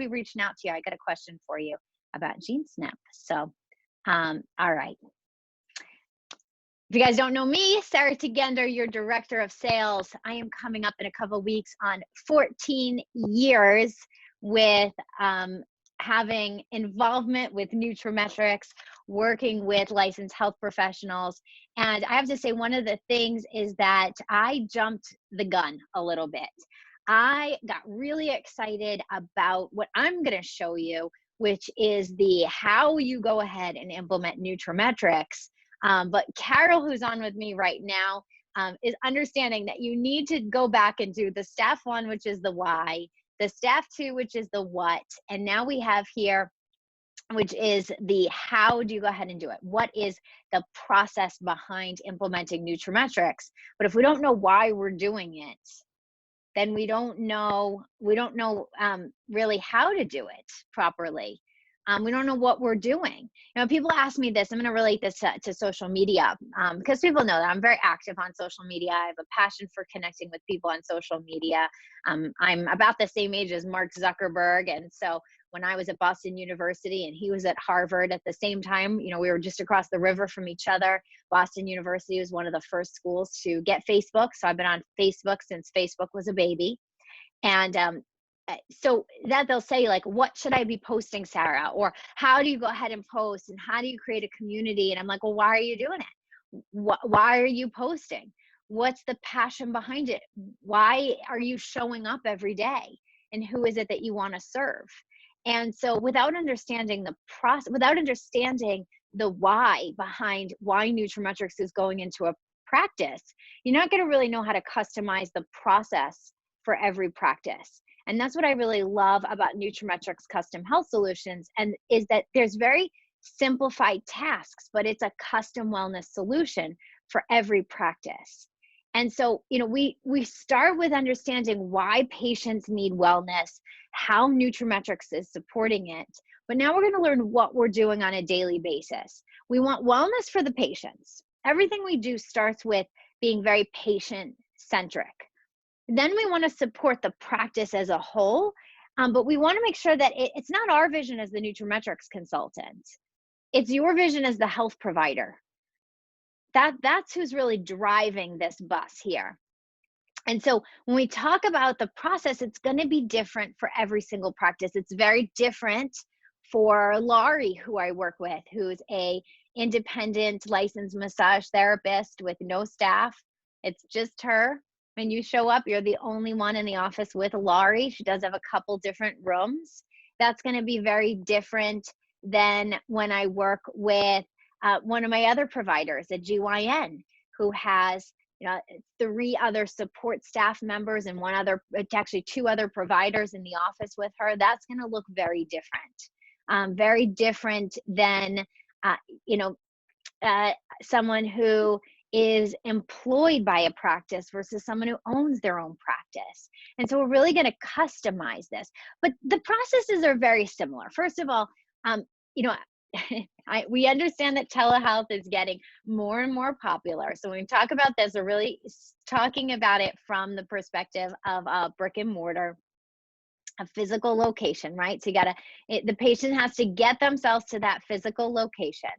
be reaching out to you. I got a question for you about GeneSnap. So, all right. If you guys don't know me, Sarah Tegender, your director of sales. I am coming up in a couple of weeks on 14 years with having involvement with nutraMetrix, working with licensed health professionals. And I have to say, one of the things is that I jumped the gun a little bit. I got really excited about what I'm going to show you, which is the how you go ahead and implement nutraMetrix. But Carol, who's on with me right now, is understanding that you need to go back and do the staff 1, which is the why, the staff 2, which is the what, and now we have here, which is the how do you go ahead and do it? What is the process behind implementing nutraMetrix? But if we don't know why we're doing it, then we don't know really how to do it properly. We don't know what we're doing. You know, people ask me this. I'm going to relate this to social media because people know that I'm very active on social media. I have a passion for connecting with people on social media. I'm about the same age as Mark Zuckerberg. And so when I was at Boston University and he was at Harvard at the same time, you know, we were just across the river from each other. Boston University was one of the first schools to get Facebook. So I've been on Facebook since Facebook was a baby. And so that they'll say, like, what should I be posting, Sarah? Or how do you go ahead and post? And how do you create a community? And I'm like, well, why are you doing it? Why are you posting? What's the passion behind it? Why are you showing up every day? And who is it that you want to serve? And so without understanding the process, without understanding the why behind why nutraMetrix is going into a practice, you're not going to really know how to customize the process for every practice. And that's what I really love about nutraMetrix Custom Health Solutions, and is that there's very simplified tasks, but it's a custom wellness solution for every practice. And so, you know, we start with understanding why patients need wellness, how nutraMetrix is supporting it, but now we're going to learn what we're doing on a daily basis. We want wellness for the patients. Everything we do starts with being very patient-centric. Then we want to support the practice as a whole, but we want to make sure that it's not our vision as the nutraMetrix consultant. It's your vision as the health provider. That's who's really driving this bus here. And so when we talk about the process, it's going to be different for every single practice. It's very different for Laurie, who I work with, who's a independent licensed massage therapist with no staff. It's just her. When you show up, you're the only one in the office with Laurie. She does have a couple different rooms. That's going to be very different than when I work with one of my other providers at GYN, who has 3 other support staff members and actually 2 other providers in the office with her. That's going to look very different than someone who is employed by a practice versus someone who owns their own practice. And so we're really going to customize this, but the processes are very similar. First of all, we understand that telehealth is getting more and more popular. So when we talk about this, we're really talking about it from the perspective of a brick and mortar, a physical location, right? So the patient has to get themselves to that physical location.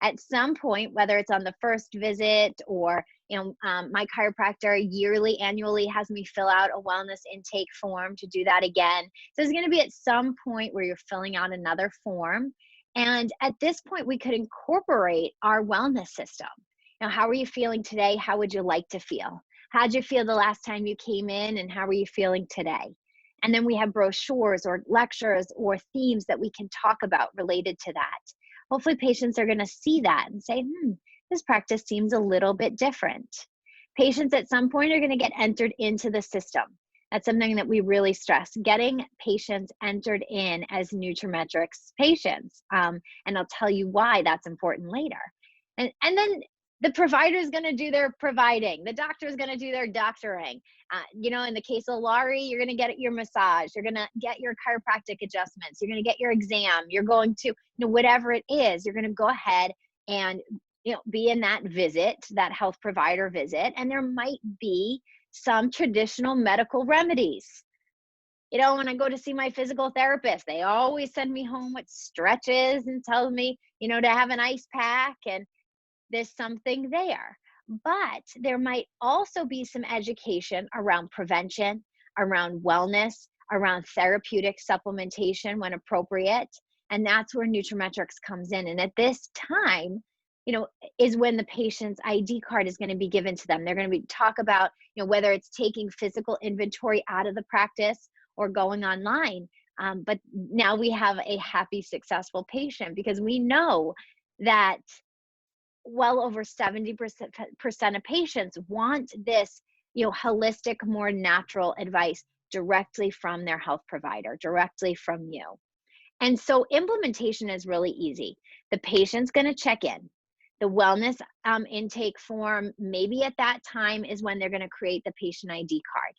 At some point, whether it's on the first visit or, my chiropractor annually has me fill out a wellness intake form to do that again. So there's going to be at some point where you're filling out another form. And at this point, we could incorporate our wellness system. Now, how are you feeling today? How would you like to feel? How did you feel the last time you came in, and how are you feeling today? And then we have brochures or lectures or themes that we can talk about related to that. Hopefully patients are going to see that and say, this practice seems a little bit different. Patients at some point are going to get entered into the system. That's something that we really stress, getting patients entered in as nutraMetrix patients. And I'll tell you why that's important later. And then the provider is going to do their providing. The doctor is going to do their doctoring. In the case of Laurie, you're going to get your massage. You're going to get your chiropractic adjustments. You're going to get your exam. You're going to, whatever it is, you're going to go ahead and, be in that visit, that health provider visit. And there might be some traditional medical remedies. when I go to see my physical therapist, they always send me home with stretches and tell me, to have an ice pack, and there's something there. But there might also be some education around prevention, around wellness, around therapeutic supplementation when appropriate. And that's where nutraMetrix comes in. And at this time, is when the patient's ID card is going to be given to them. They're going to talk about, whether it's taking physical inventory out of the practice or going online. But now we have a happy, successful patient, because we know that well over 70% of patients want this, holistic, more natural advice directly from their health provider, directly from you. And so implementation is really easy. The patient's going to check in. The wellness intake form, maybe at that time, is when they're going to create the patient ID card.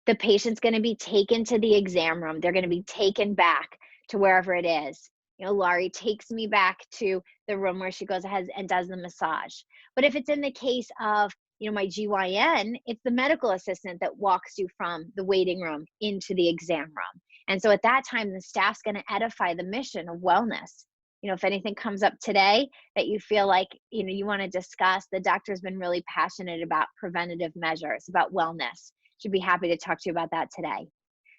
The patient's going to be taken to the exam room. They're going to be taken back to wherever it is. Laurie takes me back to the room where she goes ahead and does the massage. But if it's in the case of, my GYN, it's the medical assistant that walks you from the waiting room into the exam room. And so at that time, the staff's going to edify the mission of wellness. If anything comes up today that you feel like, you want to discuss, the doctor's been really passionate about preventative measures, about wellness. Should be happy to talk to you about that today.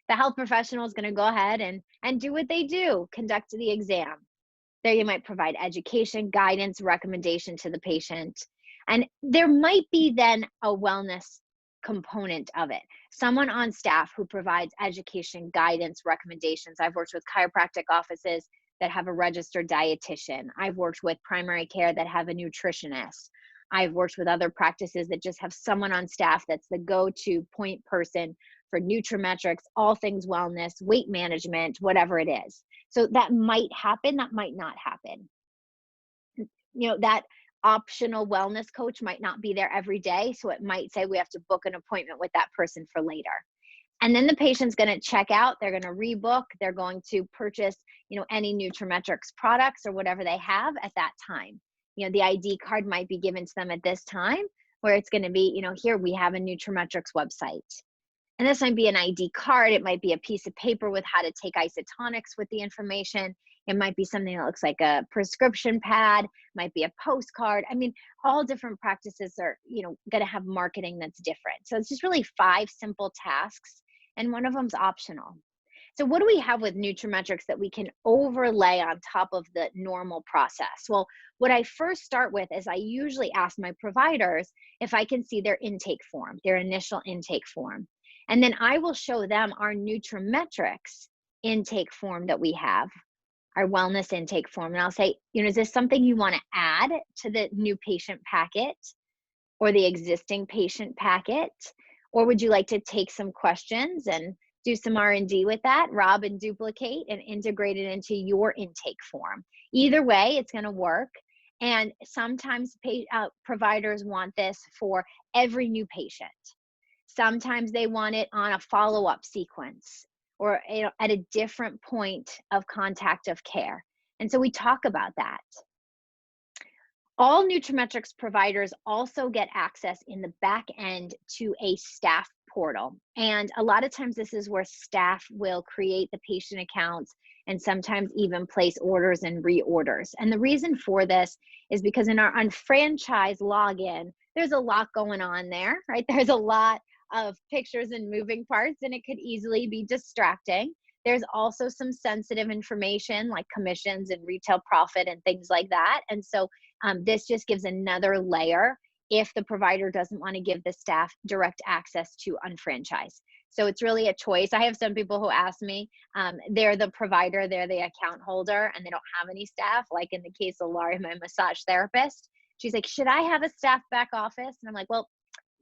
The health professional is going to go ahead and do what they do, conduct the exam. There you might provide education, guidance, recommendation to the patient. And there might be then a wellness component of it. Someone on staff who provides education, guidance, recommendations. I've worked with chiropractic offices that have a registered dietitian. I've worked with primary care that have a nutritionist. I've worked with other practices that just have someone on staff that's the go-to point person for nutraMetrix, all things wellness, weight management, whatever it is. So that might happen, that might not happen. That optional wellness coach might not be there every day. So it might say we have to book an appointment with that person for later. And then the patient's going to check out, they're going to rebook, they're going to purchase, any nutraMetrix products or whatever they have at that time. The ID card might be given to them at this time, where it's going to be, here we have a nutraMetrix website. And this might be an ID card. It might be a piece of paper with how to take isotonics with the information. It might be something that looks like a prescription pad, might be a postcard. I mean, all different practices are, going to have marketing that's different. So it's just really 5 simple tasks, and one of them's optional. So what do we have with nutraMetrix that we can overlay on top of the normal process? Well, what I first start with is I usually ask my providers if I can see their intake form, their initial intake form. And then I will show them our nutraMetrix intake form that we have, our wellness intake form. And I'll say, is this something you want to add to the new patient packet or the existing patient packet? Or would you like to take some questions and do some R&D with that, rob and duplicate and integrate it into your intake form? Either way, it's going to work. And sometimes providers want this for every new patient. Sometimes they want it on a follow-up sequence or at a different point of contact of care. And so we talk about that. All nutraMetrix providers also get access in the back end to a staff portal. And a lot of times this is where staff will create the patient accounts and sometimes even place orders and reorders. And the reason for this is because in our unfranchised login, there's a lot going on there, right? There's a lot of pictures and moving parts, and it could easily be distracting. There's also some sensitive information like commissions and retail profit and things like that. And so this just gives another layer if the provider doesn't want to give the staff direct access to unfranchise. So it's really a choice. I have some people who ask me, they're the provider, they're the account holder, and they don't have any staff. Like in the case of Laurie, my massage therapist, she's like, should I have a staff back office? And I'm like, well,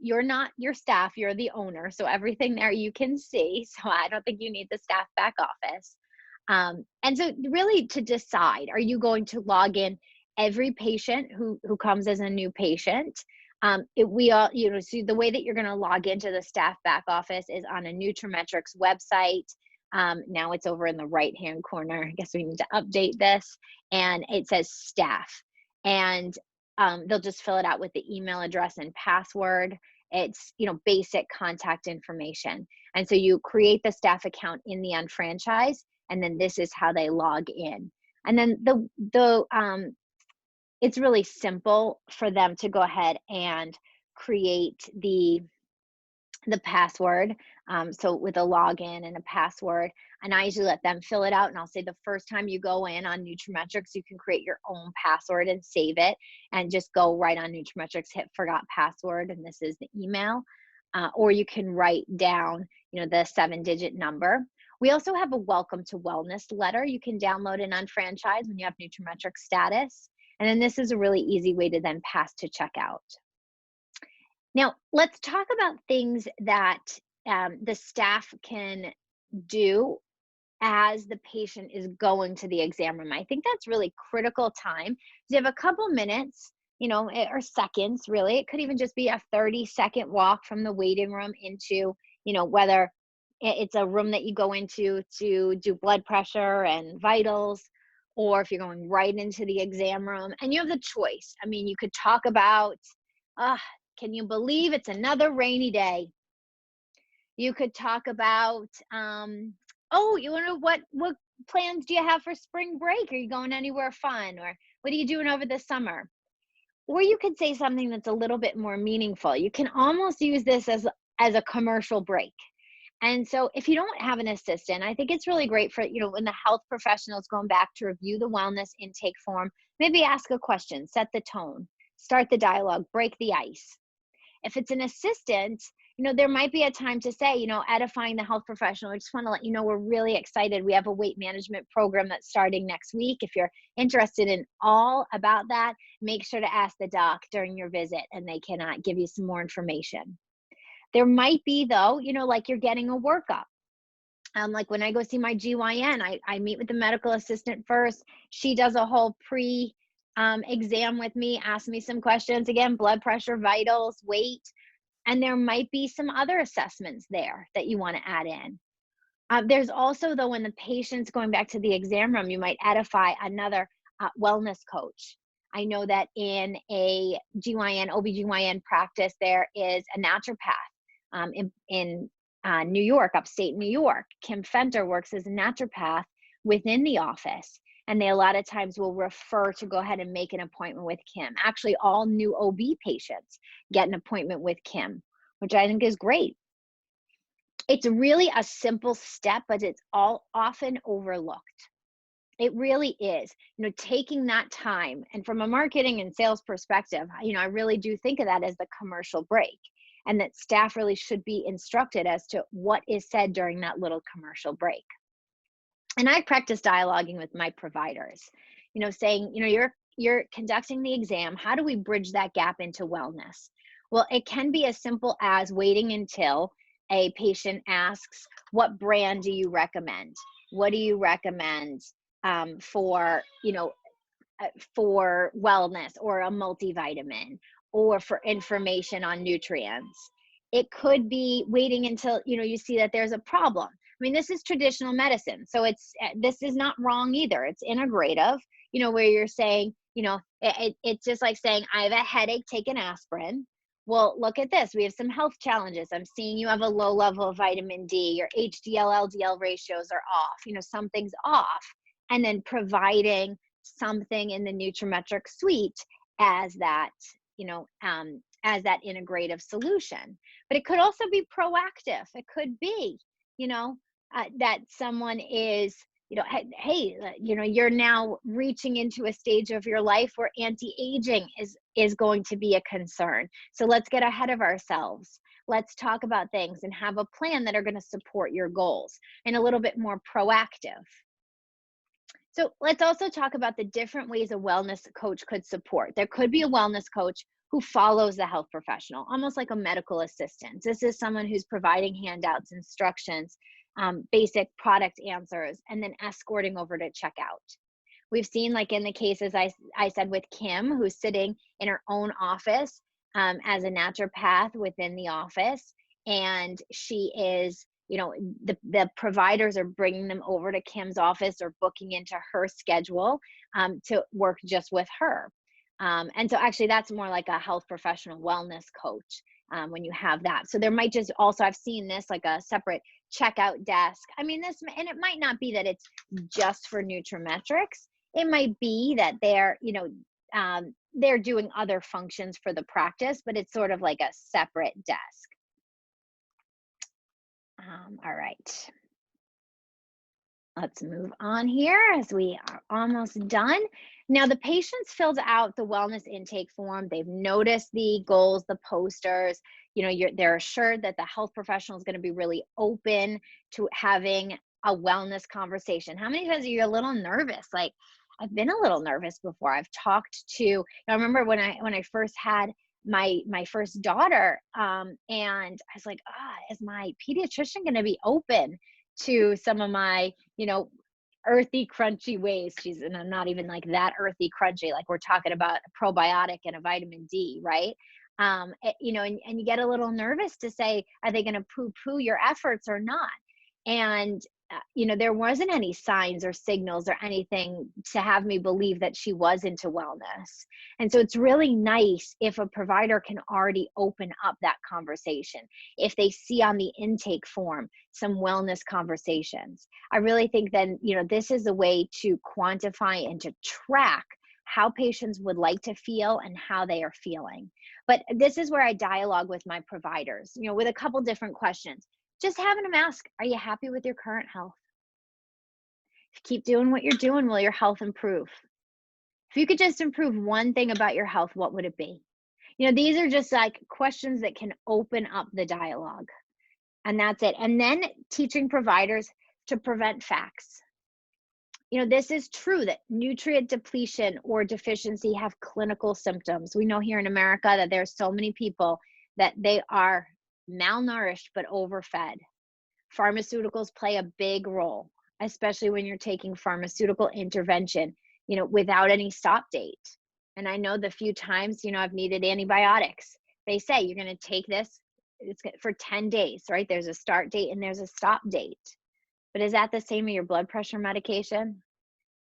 you're not your staff, you're the owner. So everything there you can see. So I don't think you need the staff back office. And so really to decide, are you going to log in every patient who comes as a new patient? We all, so the way that you're going to log into the staff back office is on a nutraMetrix website. Now it's over in the right-hand corner. I guess we need to update this. And it says staff. And they'll just fill it out with the email address and password. It's, basic contact information. And so you create the staff account in the unfranchised, and then this is how they log in. And then it's really simple for them to go ahead and create the password. So with a login and a password, and I usually let them fill it out, and I'll say the first time you go in on nutraMetrix, you can create your own password and save it, and just go right on nutraMetrix, hit forgot password, and this is the email. Or you can write down, the 7-digit number. We also have a welcome to wellness letter you can download and unfranchise when you have nutraMetrix status. And then this is a really easy way to then pass to checkout. Now, let's talk about things that the staff can do as the patient is going to the exam room. I think that's really critical time. You have a couple minutes, or seconds, really. It could even just be a 30-second walk from the waiting room into, whether it's a room that you go into to do blood pressure and vitals, or if you're going right into the exam room, and you have the choice. I mean, you could talk about, can you believe it's another rainy day? You could talk about, what plans do you have for spring break? Are you going anywhere fun? Or what are you doing over the summer? Or you could say something that's a little bit more meaningful. You can almost use this as a commercial break. And so if you don't have an assistant, I think it's really great for, when the health professional is going back to review the wellness intake form, maybe ask a question, set the tone, start the dialogue, break the ice. If it's an assistant, there might be a time to say, edifying the health professional. I just want to let you know we're really excited. We have a weight management program that's starting next week. If you're interested in all about that, make sure to ask the doc during your visit, and they can give you some more information. There might be, though, like you're getting a workup. Like when I go see my GYN, I meet with the medical assistant first. She does a whole exam with me, asks me some questions, again, blood pressure, vitals, weight, and there might be some other assessments there that you want to add in. There's also, though, when the patient's going back to the exam room, you might edify another wellness coach. I know that in a GYN, OBGYN practice, there is a naturopath in New York, upstate New York. Kim Fenter works as a naturopath within the office. And they a lot of times will refer to go ahead and make an appointment with Kim. Actually, all new OB patients get an appointment with Kim, which I think is great. It's really a simple step, but it's often overlooked. It really is, taking that time. And from a marketing and sales perspective, I really do think of that as the commercial break, and that staff really should be instructed as to what is said during that little commercial break. And I practice dialoguing with my providers, saying, you're conducting the exam. How do we bridge that gap into wellness? Well, it can be as simple as waiting until a patient asks, what brand do you recommend? What do you recommend for wellness, or a multivitamin, or for information on nutrients? It could be waiting until, you see that there's a problem. I mean, this is traditional medicine, so this is not wrong either. It's integrative, where you're saying, it's just like saying, I have a headache, take an aspirin. Well, look at this. We have some health challenges. I'm seeing you have a low level of vitamin D. Your HDL, LDL ratios are off. Something's off. And then providing something in the nutraMetrix suite as that, as that integrative solution. But it could also be proactive. It could be, that someone is, hey, you're now reaching into a stage of your life where anti-aging is going to be a concern. So let's get ahead of ourselves. Let's talk about things and have a plan that are going to support your goals, and a little bit more proactive. So let's also talk about the different ways a wellness coach could support. There could be a wellness coach who follows the health professional, almost like a medical assistant. This is someone who's providing handouts, instructions, basic product answers, and then escorting over to checkout. We've seen, like in the cases I said with Kim, who's sitting in her own office as a naturopath within the office, and she is, the providers are bringing them over to Kim's office or booking into her schedule to work just with her. And so actually that's more like a health professional wellness coach. when you have that. So there might just also, I've seen this like a separate checkout desk. I mean, this, and it might not be that it's just for nutraMetrix. It might be that they're doing other functions for the practice, but it's sort of like a separate desk. All right. Let's move on here as we are almost done. Now, the patients filled out the wellness intake form. They've noticed the goals, the posters. They're assured that the health professional is going to be really open to having a wellness conversation. How many times are you a little nervous? Like, I've been a little nervous before. I've talked to, I remember when I first had my first daughter, and I was like, is my pediatrician going to be open to some of my, earthy, crunchy ways? And I'm not even like that earthy, crunchy. Like, we're talking about a probiotic and a vitamin D, right? And you get a little nervous to say, are they going to poo-poo your efforts or not? And there wasn't any signs or signals or anything to have me believe that she was into wellness. And so it's really nice if a provider can already open up that conversation. If they see on the intake form some wellness conversations, I really think then, this is a way to quantify and to track how patients would like to feel and how they are feeling. But this is where I dialogue with my providers, with a couple different questions. Just having them ask, are you happy with your current health? If you keep doing what you're doing, will your health improve? If you could just improve one thing about your health, what would it be? These are just like questions that can open up the dialogue. And that's it. And then teaching providers to prevent facts. This is true that nutrient depletion or deficiency have clinical symptoms. We know here in America that there are so many people that they are malnourished but overfed. Pharmaceuticals play a big role, especially when you're taking pharmaceutical intervention, without any stop date. And I know the few times, I've needed antibiotics, they say you're going to take this, it's for 10 days, right? There's a start date and there's a stop date. But is that the same of your blood pressure medication?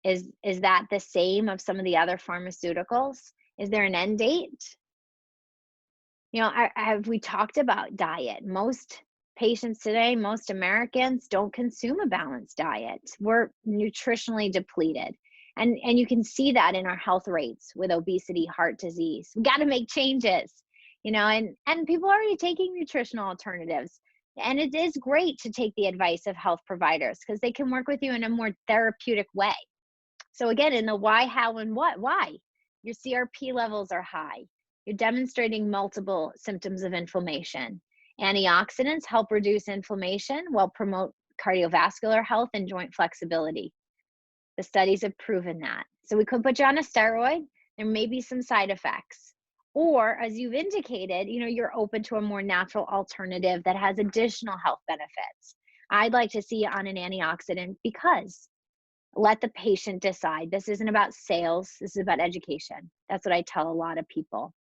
Is that the same of some of the other pharmaceuticals? Is there an end date? Have we talked about diet? Most patients today, most Americans don't consume a balanced diet. We're nutritionally depleted. And you can see that in our health rates with obesity, heart disease. We got to make changes, and people are already taking nutritional alternatives. And it is great to take the advice of health providers because they can work with you in a more therapeutic way. So again, in the why, how, and what, why? Your CRP levels are high. You're demonstrating multiple symptoms of inflammation. Antioxidants help reduce inflammation while promote cardiovascular health and joint flexibility. The studies have proven that. So we could put you on a steroid. There may be some side effects. Or as you've indicated, you're open to a more natural alternative that has additional health benefits. I'd like to see you on an antioxidant because let the patient decide. This isn't about sales. This is about education. That's what I tell a lot of people.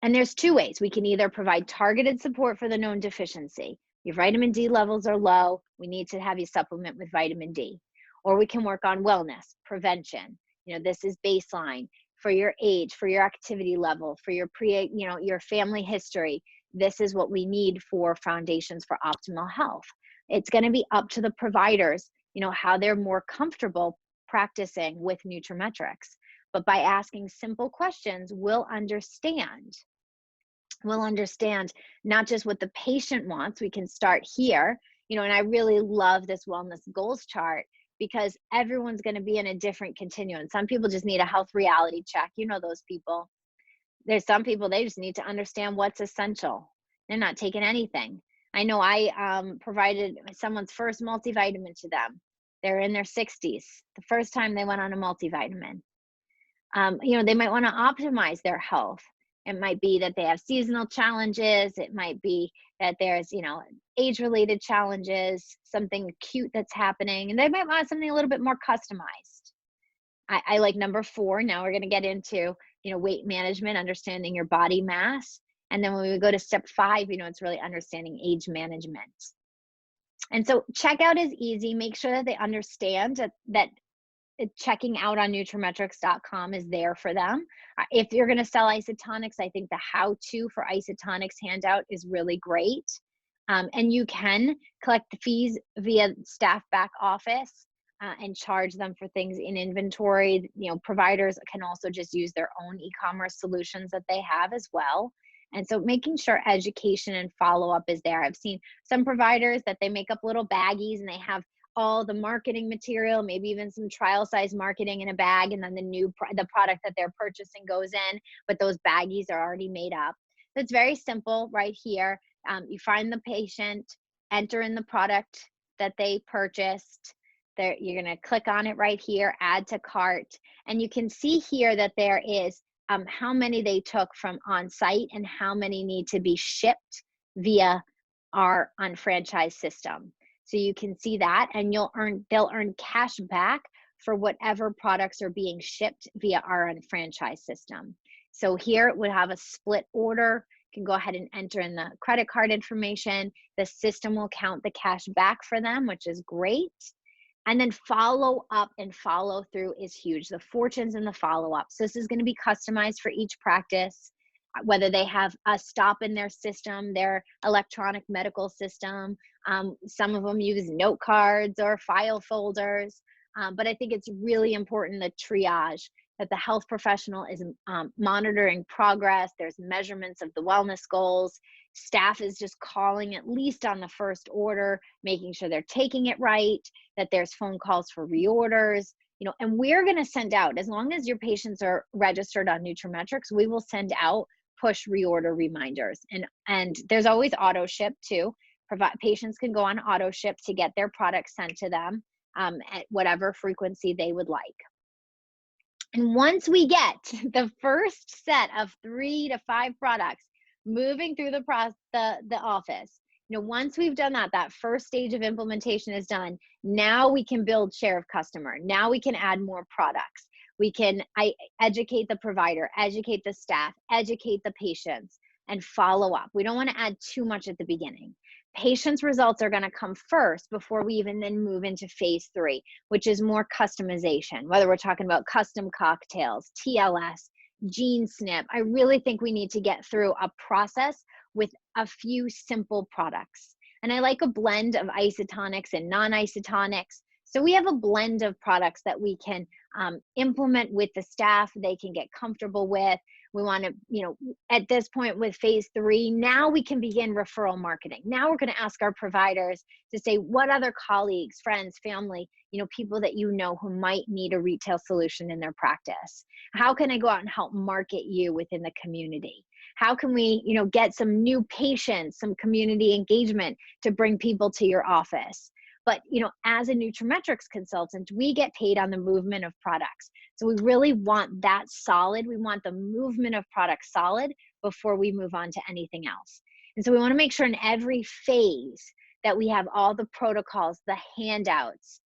And there's two ways. We can either provide targeted support for the known deficiency. Your vitamin D levels are low. We need to have you supplement with vitamin D. Or we can work on wellness, prevention. This is baseline for your age, for your activity level, for your your family history. This is what we need for foundations for optimal health. It's going to be up to the providers, how they're more comfortable practicing with nutraMetrix. But by asking simple questions, we'll understand not just what the patient wants. We can start here, and I really love this wellness goals chart because everyone's going to be in a different continuum. Some people just need a health reality check. Those people. There's some people, they just need to understand what's essential. They're not taking anything. I know I provided someone's first multivitamin to them. They're in their 60s. The first time they went on a multivitamin. They might want to optimize their health. It might be that they have seasonal challenges. It might be that there's, age-related challenges, something acute that's happening, and they might want something a little bit more customized. I like number 4. Now we're going to get into, weight management, understanding your body mass. And then when we go to step 5, it's really understanding age management. And so checkout is easy. Make sure that they understand that checking out on nutrametrix.com is there for them. If you're going to sell isotonics, I think the how-to for isotonics handout is really great. And you can collect the fees via staff back office and charge them for things in inventory. You know, providers can also just use their own e-commerce solutions that they have as well. And so making sure education and follow-up is there. I've seen some providers that they make up little baggies and they have all the marketing material, maybe even some trial size marketing in a bag, and then the product that they're purchasing goes in, but those baggies are already made up. So it's very simple right here. You find the patient, enter in the product that they purchased. You're going to click on it right here, add to cart, and you can see here that there is how many they took from on site and how many need to be shipped via our unfranchised system. So you can see that, and they'll earn cash back for whatever products are being shipped via our unfranchised system. So here it would have a split order. You can go ahead and enter in the credit card information. The system will count the cash back for them, which is great. And then follow up and follow through is huge. The fortunes in the follow up. So this is going to be customized for each practice, whether they have a stop in their system, their electronic medical system. Some of them use note cards or file folders. But I think it's really important, the triage, that the health professional is monitoring progress. There's measurements of the wellness goals. Staff is just calling at least on the first order, making sure they're taking it right, that there's phone calls for reorders, you know, and we're going to send out, as long as your patients are registered on nutraMetrix, we will send out push reorder reminders. And there's always auto ship too. Patients can go on auto ship to get their products sent to them at whatever frequency they would like. And once we get the first set of 3 to 5 products moving through the office, you know, once we've done that first stage of implementation is done, now we can build share of customer. Now we can add more products. We can educate the provider, educate the staff, educate the patients, and follow up. We don't want to add too much at the beginning. Patients' results are going to come first before we even then move into phase 3, which is more customization, whether we're talking about custom cocktails, TLS, gene snip. I really think we need to get through a process with a few simple products. And I like a blend of isotonics and non-isotonics. So we have a blend of products that we can implement with the staff, they can get comfortable with. We want to, you know, at this point with phase 3, now we can begin referral marketing. Now we're going to ask our providers to say, what other colleagues, friends, family, you know, people that you know who might need a retail solution in their practice. How can I go out and help market you within the community? How can we, you know, get some new patients, some community engagement to bring people to your office? But, you know, as a nutraMetrix consultant, we get paid on the movement of products. So we really want that solid. We want the movement of products solid before we move on to anything else. And so we want to make sure in every phase that we have all the protocols, the handouts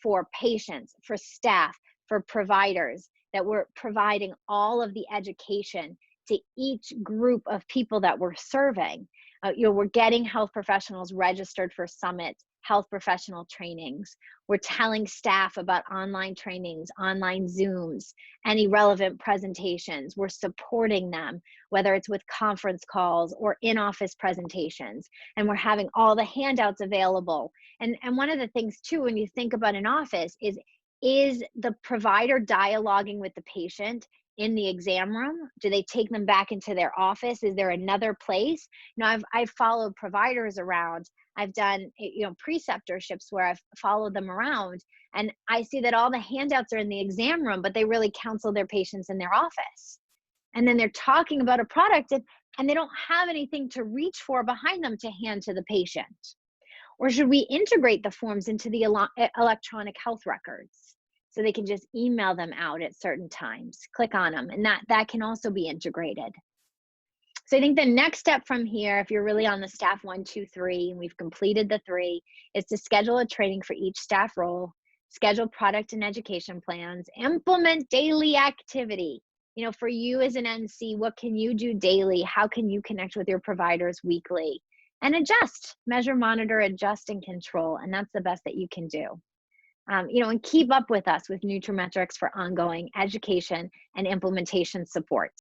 for patients, for staff, for providers, that we're providing all of the education to each group of people that we're serving. You know, we're getting health professionals registered for summits, health professional trainings. We're telling staff about online trainings, online Zooms, any relevant presentations. We're supporting them, whether it's with conference calls or in-office presentations. And we're having all the handouts available. And one of the things too, when you think about an office is the provider dialoguing with the patient in the exam room? Do they take them back into their office? Is there another place? You know, I've followed providers around. I've done, you know, preceptorships where I've followed them around, and I see that all the handouts are in the exam room, but they really counsel their patients in their office. And then they're talking about a product and they don't have anything to reach for behind them to hand to the patient. Or should we integrate the forms into the electronic health records so they can just email them out at certain times, click on them, and that can also be integrated. So I think the next step from here, if you're really on the staff 1, 2, 3, and we've completed the 3, is to schedule a training for each staff role, schedule product and education plans, implement daily activity. You know, for you as an NC, what can you do daily? How can you connect with your providers weekly? And adjust, measure, monitor, adjust, and control. And that's the best that you can do. And keep up with us with nutraMetrix for ongoing education and implementation support.